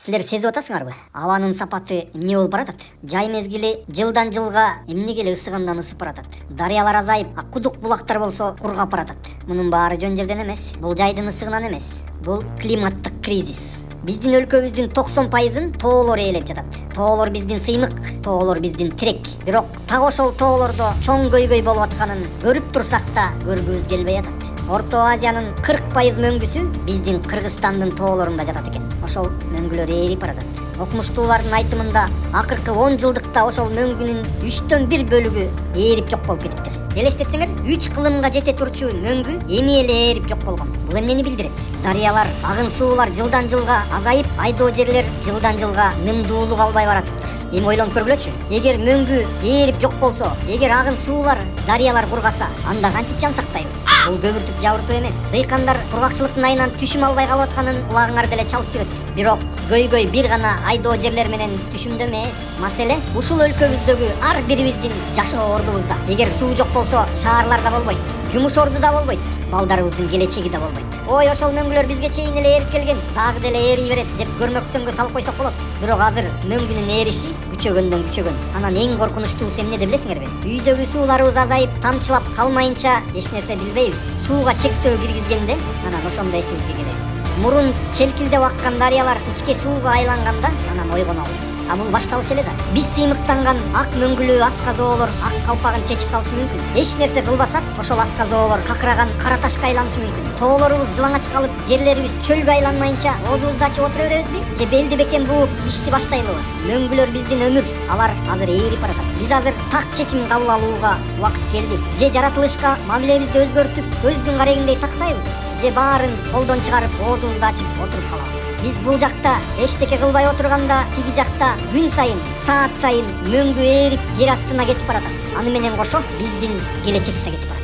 Силер сезип атасыңарбы? Абанын сапаты эмне болуп баратат? Жай мезгили жылдан жылга эмнеге эле ысыгандан ысып баратат. Дарыялар азайып, аккудук булактар болсо кургап баратат. Мунун баары жөн жерден эмес. Бул жайдын ысыгынан эмес. Бул климаттык кризис. Биздин өлкөбүздүн 90%-ын тоолор ээлеп жатат. Тоолор биздин сыймык, тоолор биздин тирек. Бирок так ошол тоолордо чоң көйгөй болуп атканын көрүп турсак да көргүбүз келбей атат. Орто Азиянын 40% мөңгүсү биздин Кыргызстандын тоолорунда жатат экен. Ошол мөңгүлөр ээрип баратат. Окумуштуулардын айтымында акыркы 10 жылдыкта ошол мөңгүнүн 3/1 бөлүгү ээрип жок болуп кетиптир. Элестетсеңер, 3 кылымга жете турчу мөңгү эми эле ээрип жок болгон. Бул эмнени билдирет? Дарыялар, агын суулар жылдан жылга азайып, айдоо жерлер жылдан жылга нымдуулук албай баратыптыр. Эми ойлонуп көргүлөчү. Эгер мөңгү ээрип жок болсо, эгер агын суулар, дарыялар кургаса, анда кантип жан сактайбыз? Бул көбүртүп жабыртуу эмес. Дыйкандар кургакчылыктын айынан түшүм албай калып атканын кулагыңар деле чалып жүрөт. Бирок көйгөй бир гана айдоо жерлер менен түшүмдө эмес. Маселе ушул өлкөбүздөгү ар бирибиздин жашоо ордубузда. Эгер суу жок болсо, шаарларда болбойт, жумуш орду да болбойт, балдарыбыздын келечеги да болбойт. Ой, ошол мөңгүлөр бизге чейин эле ээрип келген, дагы деле ээрий берет деп көрмөксөнгө салып койсок болот. Бирок азыр мөңгүнүн ээриши күчөгөндөн күчөгөн. Анан эң коркунучтуусу эмне деп билесиңерби? Үйдөгү сууларыбыз азайып, тамчылап калмайынча эч нерсе билбейбиз. Сууга чектөө киргизгенде, анан ошондо эсибизге келебиз. Мурун челкилдеп аккан дарыялар ичке сууга айланганда, анан ойгонобуз. А бул башталыш эле да. Биз сыймыктанган ак мөңгүлүү аска-зоолор ак калпагын чечип салышы мүмкүн. Эч нерсе кылбасак, ошол аска-зоолор какыраган кара ташка айланышы мүмкүн. Тоолорубуз жылаңач калып, жерлерибиз чөлгө айланмайынча оозубузду ачып отура беребизби? Же белди бекен бууп ишти баштайлыбы? Мөңгүлөр биздин өмүр, алар азыр ээрип баратат. Биз азыр так чечим кабыл алууга убакыт келди. Же жаратылышка мамилебизди өзгөртүп, көздүн карегиндей сактайбыз, же баарын колдон чыгарып, оозубузду ачып отуруп калабыз. Биз бул жакта эчтеке кылбай отурганда, тиги жакта күн сайын, саат сайын мөңгү ээрип жер астына кетип баратат. Аны менен кошо биздин келечек да кетип баратат.